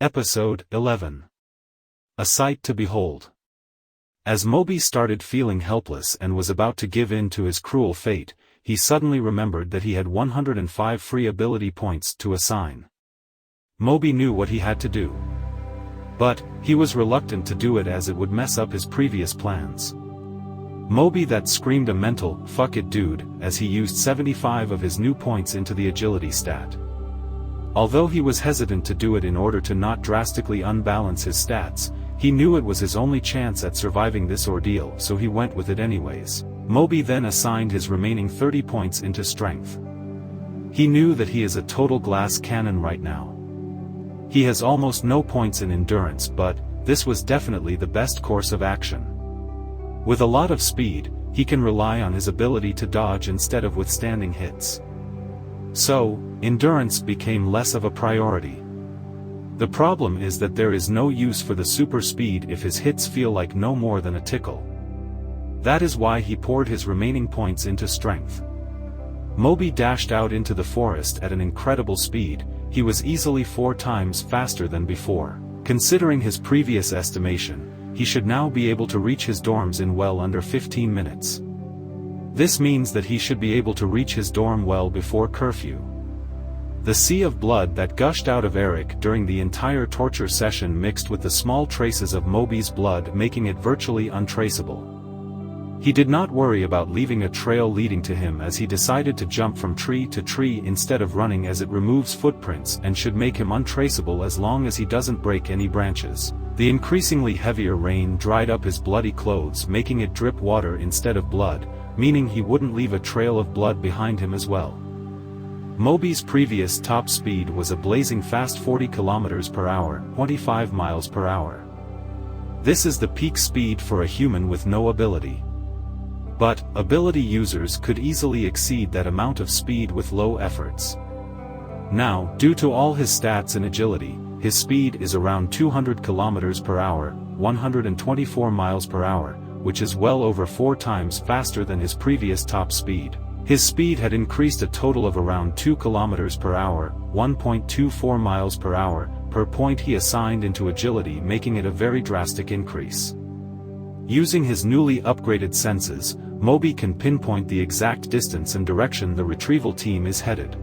Episode 11. A Sight to Behold. As Moby started feeling helpless and was about to give in to his cruel fate, he suddenly remembered that he had 105 free ability points to assign. Moby knew what he had to do. But, he was reluctant to do it as it would mess up his previous plans. Moby that screamed a mental, "Fuck it dude," as he used 75 of his new points into the agility stat. Although he was hesitant to do it in order to not drastically unbalance his stats, he knew it was his only chance at surviving this ordeal, so he went with it anyways. Moby then assigned his remaining 30 points into strength. He knew that he is a total glass cannon right now. He has almost no points in endurance, but this was definitely the best course of action. With a lot of speed, he can rely on his ability to dodge instead of withstanding hits. So, endurance became less of a priority. The problem is that there is no use for the super speed if his hits feel like no more than a tickle. That is why he poured his remaining points into strength. Moby dashed out into the forest at an incredible speed. He was easily 4 times faster than before. Considering his previous estimation, he should now be able to reach his dorms in well under 15 minutes. This means that he should be able to reach his dorm well before curfew. The sea of blood that gushed out of Eric during the entire torture session mixed with the small traces of Moby's blood, making it virtually untraceable. He did not worry about leaving a trail leading to him, as he decided to jump from tree to tree instead of running, as it removes footprints and should make him untraceable as long as he doesn't break any branches. The increasingly heavier rain dried up his bloody clothes, making it drip water instead of blood, meaning he wouldn't leave a trail of blood behind him as well. Moby's previous top speed was a blazing fast 40 km per hour, 25 miles per hour. This is the peak speed for a human with no ability. But, ability users could easily exceed that amount of speed with low efforts. Now, due to all his stats and agility, his speed is around 200 km per hour, 124 miles per hour, which is well over 4 times faster than his previous top speed. His speed had increased a total of around 2 km per hour, 1.24 miles per hour, per point he assigned into agility, making it a very drastic increase. Using his newly upgraded senses, Moby can pinpoint the exact distance and direction the retrieval team is headed.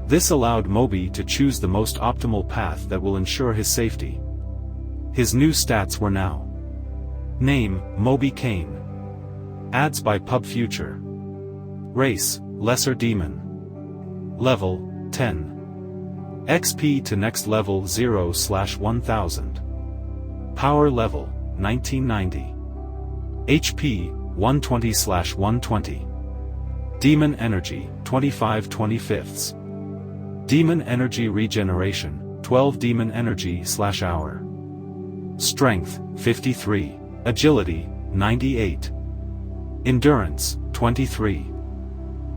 This allowed Moby to choose the most optimal path that will ensure his safety. His new stats were now: Name, Moby Kane. Ads by PubFuture. Race, Lesser Demon. Level, 10. XP to next level 0/1000. Power level, 1990. HP, 120/120. Demon Energy, 25/25. Demon Energy Regeneration, 12 Demon Energy/hour. Strength, 53. Agility, 98. Endurance, 23.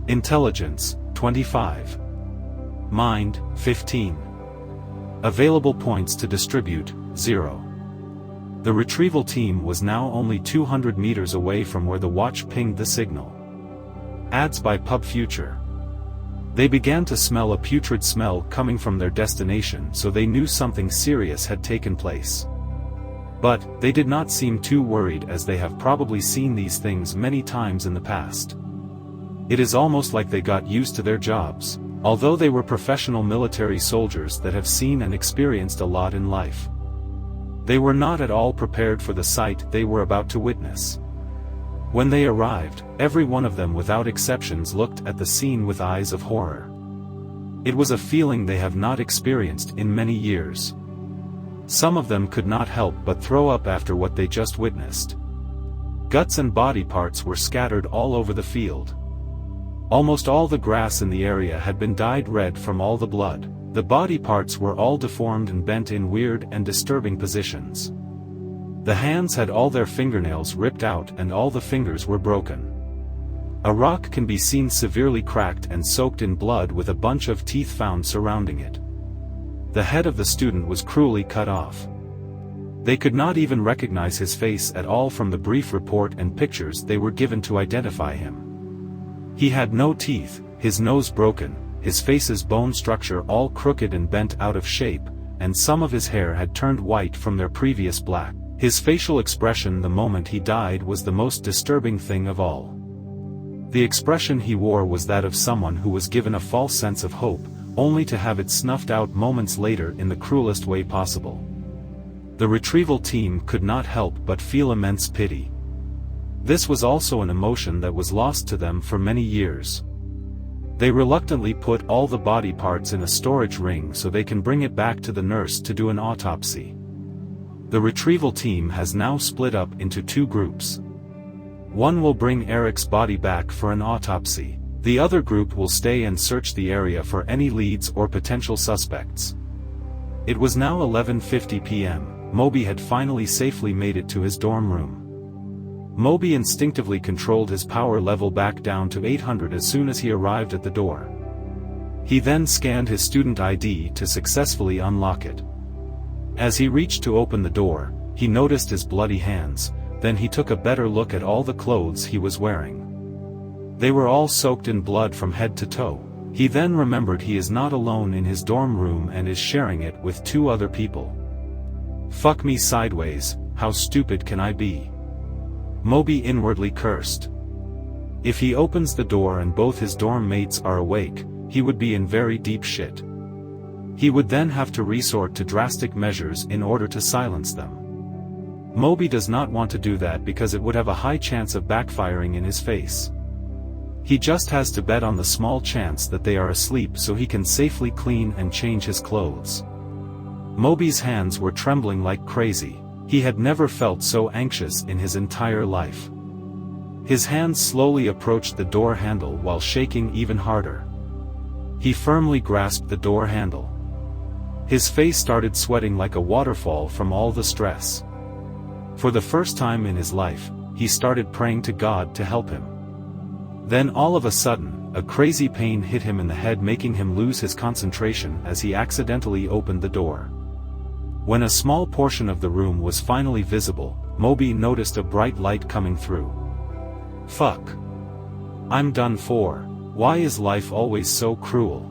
Intelligence, 25. Mind, 15. Available points to distribute, 0. The retrieval team was now only 200 meters away from where the watch pinged the signal. Ads by PubFuture. They began to smell a putrid smell coming from their destination, so they knew something serious had taken place. But, they did not seem too worried, as they have probably seen these things many times in the past. It is almost like they got used to their jobs, although they were professional military soldiers that have seen and experienced a lot in life. They were not at all prepared for the sight they were about to witness. When they arrived, every one of them without exceptions looked at the scene with eyes of horror. It was a feeling they have not experienced in many years. Some of them could not help but throw up after what they just witnessed. Guts and body parts were scattered all over the field. Almost all the grass in the area had been dyed red from all the blood. The body parts were all deformed and bent in weird and disturbing positions. The hands had all their fingernails ripped out and all the fingers were broken. A rock can be seen severely cracked and soaked in blood, with a bunch of teeth found surrounding it. The head of the student was cruelly cut off. They could not even recognize his face at all from the brief report and pictures they were given to identify him. He had no teeth, his nose broken, his face's bone structure all crooked and bent out of shape, and some of his hair had turned white from their previous black. His facial expression the moment he died was the most disturbing thing of all. The expression he wore was that of someone who was given a false sense of hope, only to have it snuffed out moments later in the cruelest way possible. The retrieval team could not help but feel immense pity. This was also an emotion that was lost to them for many years. They reluctantly put all the body parts in a storage ring so they can bring it back to the nurse to do an autopsy. The retrieval team has now split up into two groups. One will bring Eric's body back for an autopsy. The other group will stay and search the area for any leads or potential suspects. It was now 11:50 p.m. Moby had finally safely made it to his dorm room. Moby instinctively controlled his power level back down to 800 as soon as he arrived at the door. He then scanned his student ID to successfully unlock it. As he reached to open the door, he noticed his bloody hands. Then he took a better look at all the clothes he was wearing. They were all soaked in blood from head to toe. He then remembered he is not alone in his dorm room and is sharing it with two other people. Fuck me sideways, how stupid can I be? Moby inwardly cursed. If he opens the door and both his dorm mates are awake, he would be in very deep shit. He would then have to resort to drastic measures in order to silence them. Moby does not want to do that because it would have a high chance of backfiring in his face. He just has to bet on the small chance that they are asleep so he can safely clean and change his clothes. Moby's hands were trembling like crazy. He had never felt so anxious in his entire life. His hands slowly approached the door handle while shaking even harder. He firmly grasped the door handle. His face started sweating like a waterfall from all the stress. For the first time in his life, he started praying to God to help him. Then all of a sudden, a crazy pain hit him in the head, making him lose his concentration as he accidentally opened the door. When a small portion of the room was finally visible, Moby noticed a bright light coming through. Fuck. I'm done for. Why is life always so cruel?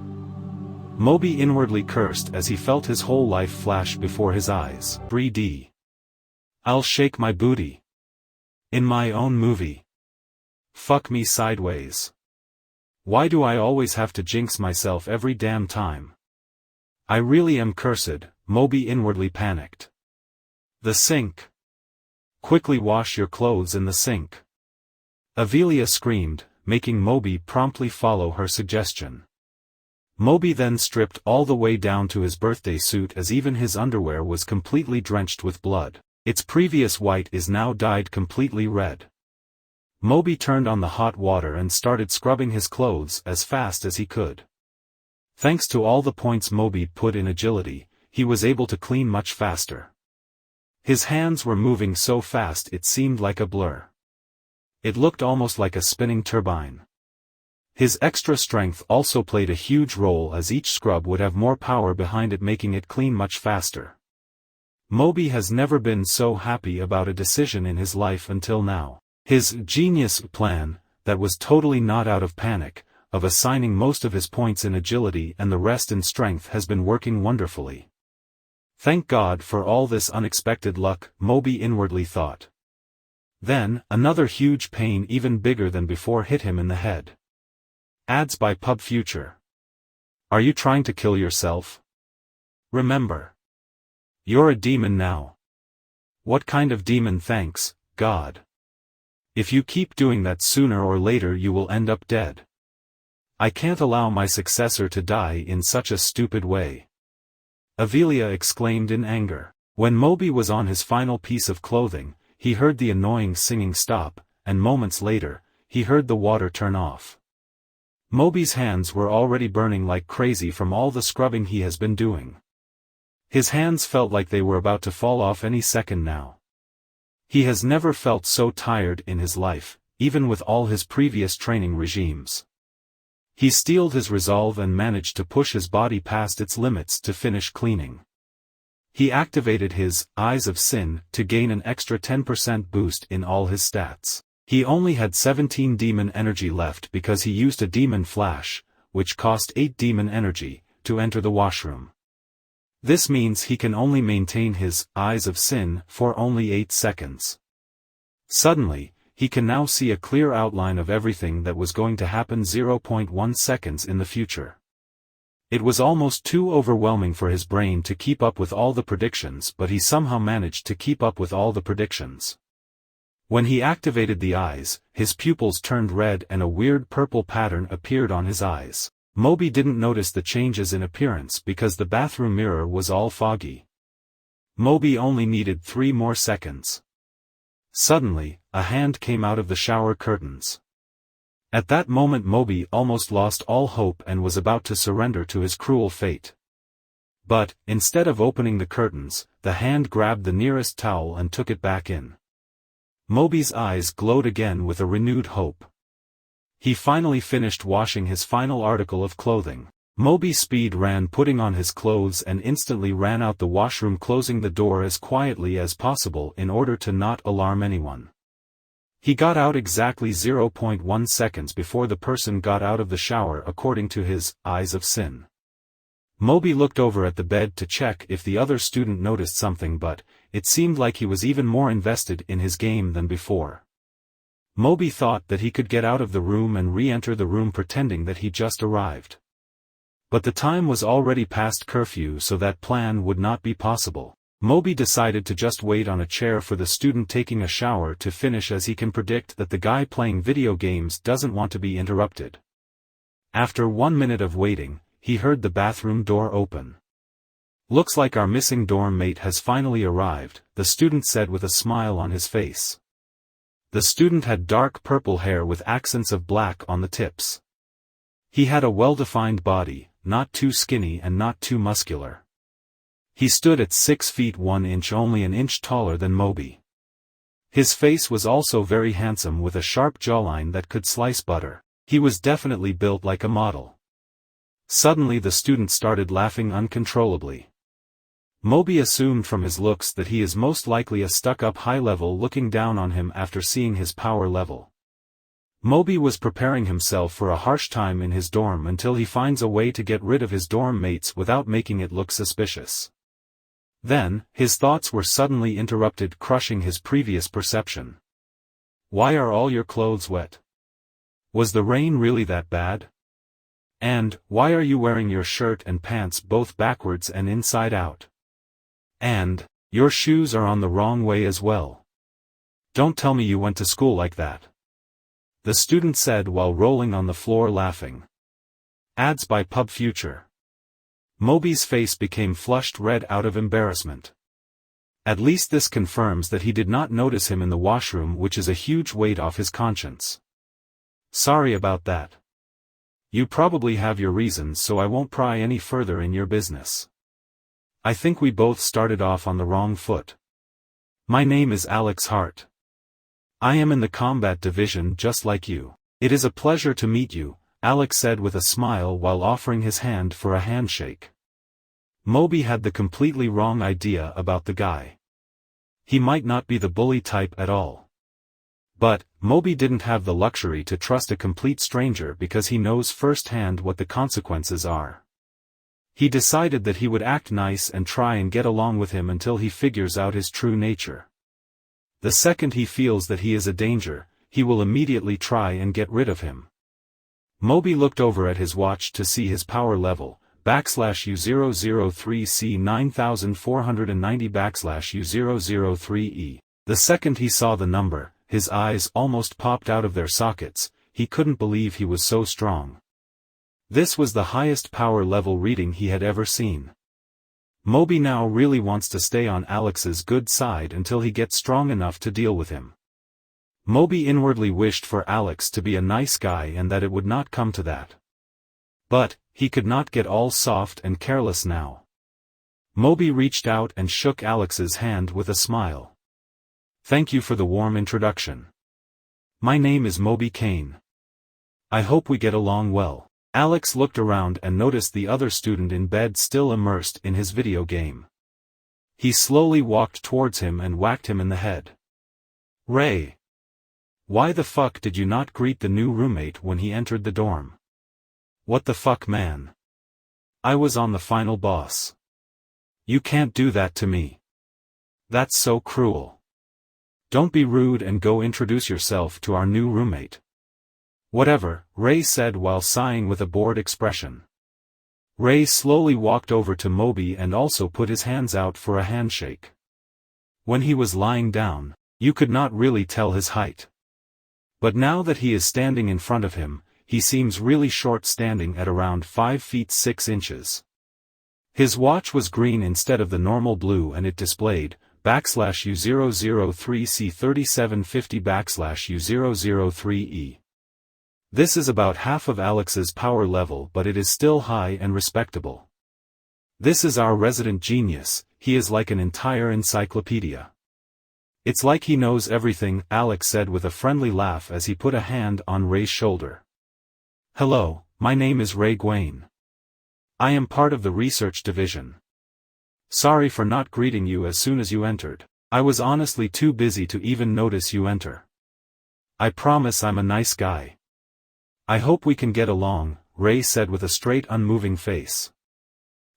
Moby inwardly cursed as he felt his whole life flash before his eyes. 3D. I'll shake my booty. In my own movie. Fuck me sideways. Why do I always have to jinx myself every damn time? I really am cursed, Moby inwardly panicked. The sink. Quickly wash your clothes in the sink. Avelia screamed, making Moby promptly follow her suggestion. Moby then stripped all the way down to his birthday suit as even his underwear was completely drenched with blood. Its previous white is now dyed completely red. Moby turned on the hot water and started scrubbing his clothes as fast as he could. Thanks to all the points Moby put in agility, he was able to clean much faster. His hands were moving so fast it seemed like a blur. It looked almost like a spinning turbine. His extra strength also played a huge role as each scrub would have more power behind it, making it clean much faster. Moby has never been so happy about a decision in his life until now. His genius plan, that was totally not out of panic, of assigning most of his points in agility and the rest in strength, has been working wonderfully. Thank God for all this unexpected luck, Moby inwardly thought. Then, another huge pain even bigger than before hit him in the head. Ads by Pub Future. Are you trying to kill yourself? Remember. You're a demon now. What kind of demon? Thanks, God. If you keep doing that, sooner or later you will end up dead. I can't allow my successor to die in such a stupid way. Avelia exclaimed in anger. When Moby was on his final piece of clothing, he heard the annoying singing stop, and moments later, he heard the water turn off. Moby's hands were already burning like crazy from all the scrubbing he has been doing. His hands felt like they were about to fall off any second now. He has never felt so tired in his life, even with all his previous training regimes. He steeled his resolve and managed to push his body past its limits to finish cleaning. He activated his Eyes of Sin to gain an extra 10% boost in all his stats. He only had 17 demon energy left because he used a demon flash, which cost 8 demon energy, to enter the washroom. This means he can only maintain his eyes of sin for only 8 seconds. Suddenly, he can now see a clear outline of everything that was going to happen 0.1 seconds in the future. It was almost too overwhelming for his brain to keep up with all the predictions, but he somehow managed to keep up with all the predictions. When he activated the eyes, his pupils turned red and a weird purple pattern appeared on his eyes. Moby didn't notice the changes in appearance because the bathroom mirror was all foggy. Moby only needed 3 more seconds. Suddenly, a hand came out of the shower curtains. At that moment Moby almost lost all hope and was about to surrender to his cruel fate. But, instead of opening the curtains, the hand grabbed the nearest towel and took it back in. Moby's eyes glowed again with a renewed hope. He finally finished washing his final article of clothing. Moby speed ran putting on his clothes and instantly ran out the washroom, closing the door as quietly as possible in order to not alarm anyone. He got out exactly 0.1 seconds before the person got out of the shower according to his eyes of sin. Moby looked over at the bed to check if the other student noticed something, but it seemed like he was even more invested in his game than before. Moby thought that he could get out of the room and re-enter the room pretending that he just arrived. But the time was already past curfew, so that plan would not be possible. Moby decided to just wait on a chair for the student taking a shower to finish, as he can predict that the guy playing video games doesn't want to be interrupted. After 1 minute of waiting, he heard the bathroom door open. "Looks like our missing dorm mate has finally arrived," the student said with a smile on his face. The student had dark purple hair with accents of black on the tips. He had a well-defined body, not too skinny and not too muscular. He stood at 6 feet 1 inch, only an inch taller than Moby. His face was also very handsome with a sharp jawline that could slice butter. He was definitely built like a model. Suddenly the student started laughing uncontrollably. Moby assumed from his looks that he is most likely a stuck-up high-level looking down on him after seeing his power level. Moby was preparing himself for a harsh time in his dorm until he finds a way to get rid of his dorm mates without making it look suspicious. Then, his thoughts were suddenly interrupted, crushing his previous perception. "Why are all your clothes wet? Was the rain really that bad? And, why are you wearing your shirt and pants both backwards and inside out? And, your shoes are on the wrong way as well. Don't tell me you went to school like that," the student said while rolling on the floor laughing. Ads by Pub Future. Moby's face became flushed red out of embarrassment. At least this confirms that he did not notice him in the washroom, which is a huge weight off his conscience. "Sorry about that. You probably have your reasons, so I won't pry any further in your business. I think we both started off on the wrong foot. My name is Alex Hart. I am in the combat division just like you. It is a pleasure to meet you," Alex said with a smile while offering his hand for a handshake. Moby had the completely wrong idea about the guy. He might not be the bully type at all. But, Moby didn't have the luxury to trust a complete stranger because he knows firsthand what the consequences are. He decided that he would act nice and try and get along with him until he figures out his true nature. The second he feels that he is a danger, he will immediately try and get rid of him. Moby looked over at his watch to see his power level, /U003C9490 /U003E. The second he saw the number, his eyes almost popped out of their sockets. He couldn't believe he was so strong. This was the highest power level reading he had ever seen. Moby now really wants to stay on Alex's good side until he gets strong enough to deal with him. Moby inwardly wished for Alex to be a nice guy and that it would not come to that. But, he could not get all soft and careless now. Moby reached out and shook Alex's hand with a smile. "Thank you for the warm introduction. My name is Moby Kane. I hope we get along well." Alex looked around and noticed the other student in bed still immersed in his video game. He slowly walked towards him and whacked him in the head. "Ray! Why the fuck did you not greet the new roommate when he entered the dorm? What the fuck, man? I was on the final boss. You can't do that to me. That's so cruel. Don't be rude and go introduce yourself to our new roommate. Whatever, Ray said while sighing with a bored expression. Ray slowly walked over to Moby and also put his hands out for a handshake. When he was lying down, you could not really tell his height. But now that he is standing in front of him, he seems really short, standing at around 5 feet 6 inches. His watch was green instead of the normal blue, and it displayed /U003C3750/U003E. This is about half of Alex's power level, but it is still high and respectable. This is our resident genius, he is like an entire encyclopedia. It's like he knows everything, Alex said with a friendly laugh as he put a hand on Ray's shoulder. Hello, my name is Ray Gwain. I am part of the research division. Sorry for not greeting you as soon as you entered. I was honestly too busy to even notice you enter. I promise I'm a nice guy. I hope we can get along, Ray said with a straight, unmoving face.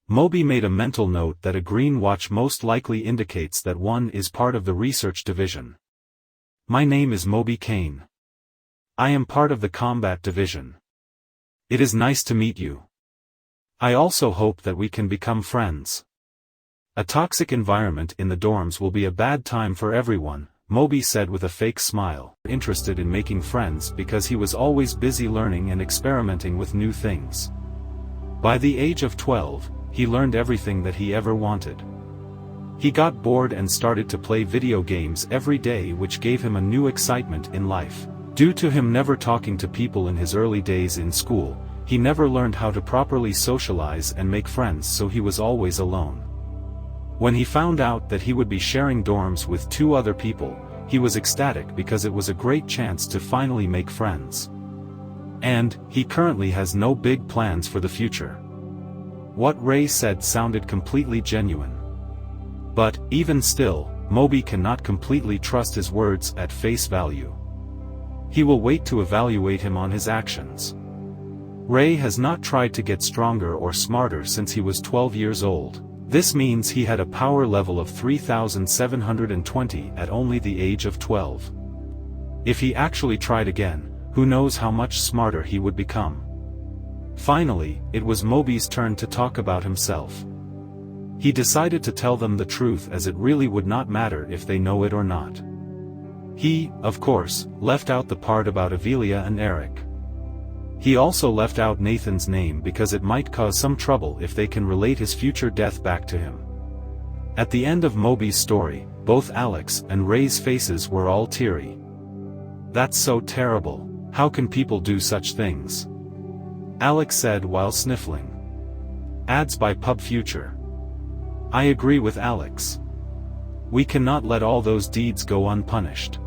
Moby made a mental note that a green watch most likely indicates that one is part of the research division. My name is Moby Kane. I am part of the combat division. It is nice to meet you. I also hope that we can become friends. A toxic environment in the dorms will be a bad time for everyone, Moby said with a fake smile, interested in making friends because he was always busy learning and experimenting with new things. By the age of 12, he learned everything that he ever wanted. He got bored and started to play video games every day, which gave him a new excitement in life. Due to him never talking to people in his early days in school, he never learned how to properly socialize and make friends, so he was always alone. When he found out that he would be sharing dorms with 2 other people, he was ecstatic because it was a great chance to finally make friends. And, he currently has no big plans for the future. What Ray said sounded completely genuine. But, even still, Moby cannot completely trust his words at face value. He will wait to evaluate him on his actions. Ray has not tried to get stronger or smarter since he was 12 years old. This means he had a power level of 3,720 at only the age of 12. If he actually tried again, who knows how much smarter he would become. Finally, it was Moby's turn to talk about himself. He decided to tell them the truth, as it really would not matter if they know it or not. He, of course, left out the part about Avelia and Eric. He also left out Nathan's name because it might cause some trouble if they can relate his future death back to him. At the end of Moby's story, both Alex and Ray's faces were all teary. That's so terrible. How can people do such things? Alex said while sniffling. Ads by Pub Future. I agree with Alex. We cannot let all those deeds go unpunished.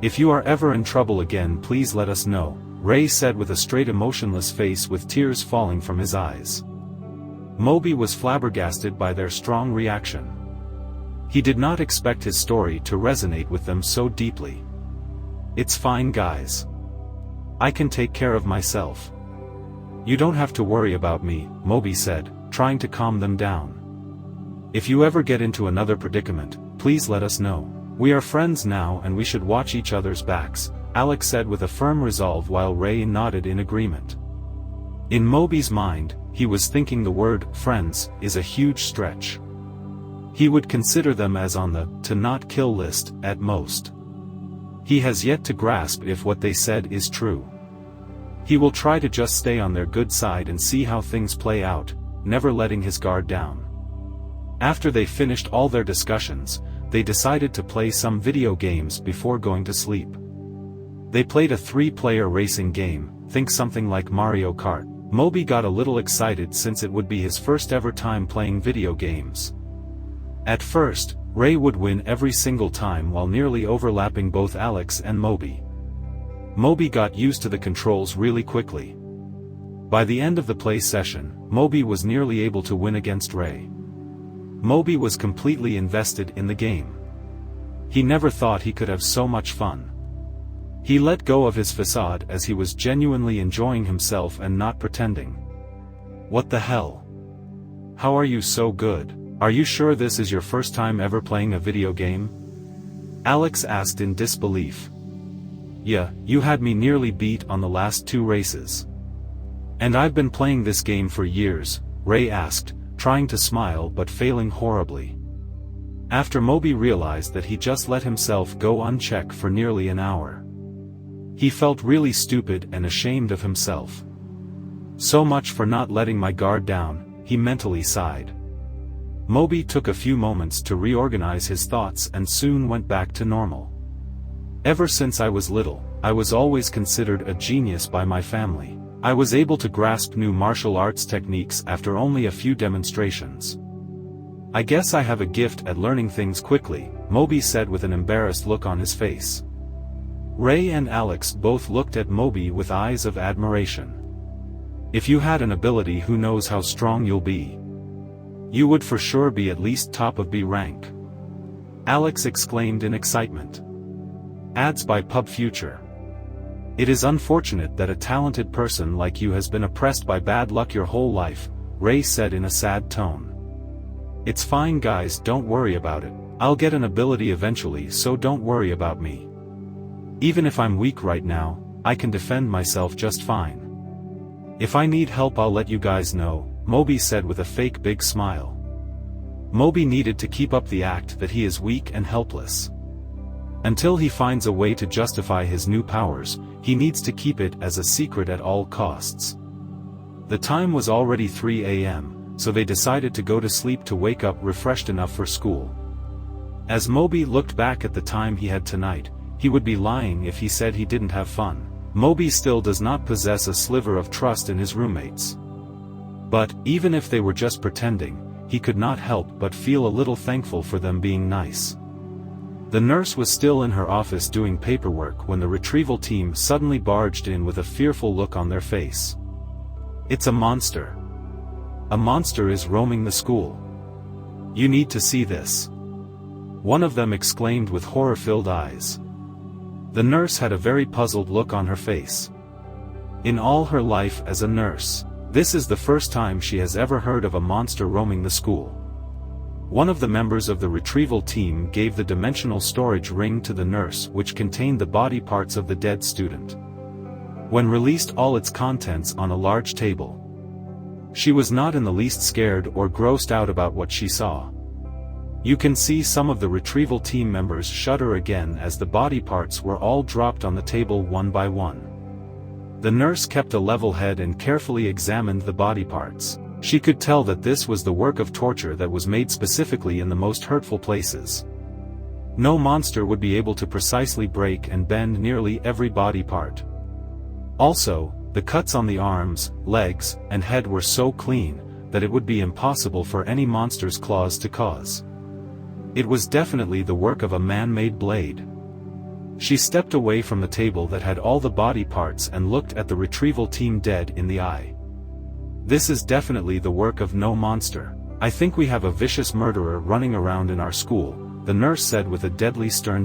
If you are ever in trouble again, please let us know, Ray said with a straight, emotionless face with tears falling from his eyes. Moby was flabbergasted by their strong reaction. He did not expect his story to resonate with them so deeply. It's fine, guys. I can take care of myself. You don't have to worry about me, Moby said, trying to calm them down. If you ever get into another predicament, please let us know. We are friends now and we should watch each other's backs, Alex said with a firm resolve while Ray nodded in agreement. In Moby's mind, he was thinking the word friends is a huge stretch. He would consider them as on the to not kill list at most. He has yet to grasp if what they said is true. He will try to just stay on their good side and see how things play out, never letting his guard down. After they finished all their discussions, they decided to play some video games before going to sleep. They played a 3-player racing game, think something like Mario Kart. Moby got a little excited since it would be his first ever time playing video games. At first, Ray would win every single time while nearly overlapping both Alex and Moby. Moby got used to the controls really quickly. By the end of the play session, Moby was nearly able to win against Ray. Moby was completely invested in the game. He never thought he could have so much fun. He let go of his facade as he was genuinely enjoying himself and not pretending. What the hell? How are you so good? Are you sure this is your first time ever playing a video game? Alex asked in disbelief. Yeah, you had me nearly beat on the last 2 races. And I've been playing this game for years, Ray asked, trying to smile but failing horribly. After Moby realized that he just let himself go unchecked for nearly an hour. He felt really stupid and ashamed of himself. So much for not letting my guard down, he mentally sighed. Moby took a few moments to reorganize his thoughts and soon went back to normal. Ever since I was little, I was always considered a genius by my family. I was able to grasp new martial arts techniques after only a few demonstrations. I guess I have a gift at learning things quickly, Moby said with an embarrassed look on his face. Ray and Alex both looked at Moby with eyes of admiration. If you had an ability, who knows how strong you'll be. You would for sure be at least top of B rank. Alex exclaimed in excitement. Ads by Pub Future. It is unfortunate that a talented person like you has been oppressed by bad luck your whole life, Ray said in a sad tone. It's fine guys, don't worry about it. I'll get an ability eventually, so don't worry about me. Even if I'm weak right now, I can defend myself just fine. If I need help I'll let you guys know, Moby said with a fake big smile. Moby needed to keep up the act that he is weak and helpless. Until he finds a way to justify his new powers, he needs to keep it as a secret at all costs. The time was already 3 a.m. so they decided to go to sleep to wake up refreshed enough for school. As Moby looked back at the time he had tonight, he would be lying if he said he didn't have fun. Moby still does not possess a sliver of trust in his roommates. But, even if they were just pretending, he could not help but feel a little thankful for them being nice. The nurse was still in her office doing paperwork when the retrieval team suddenly barged in with a fearful look on their face. It's a monster. A monster is roaming the school. You need to see this. One of them exclaimed with horror-filled eyes. The nurse had a very puzzled look on her face. In all her life as a nurse, this is the first time she has ever heard of a monster roaming the school. One of the members of the retrieval team gave the dimensional storage ring to the nurse, which contained the body parts of the dead student. When released all its contents on a large table. She was not in the least scared or grossed out about what she saw. You can see some of the retrieval team members shudder again as the body parts were all dropped on the table one by one. The nurse kept a level head and carefully examined the body parts. She could tell that this was the work of torture that was made specifically in the most hurtful places. No monster would be able to precisely break and bend nearly every body part. Also, the cuts on the arms, legs, and head were so clean, that it would be impossible for any monster's claws to cause. It was definitely the work of a man-made blade. She stepped away from the table that had all the body parts and looked at the retrieval team dead in the eye. This is definitely the work of no monster. I think we have a vicious murderer running around in our school, the nurse said with a deadly stern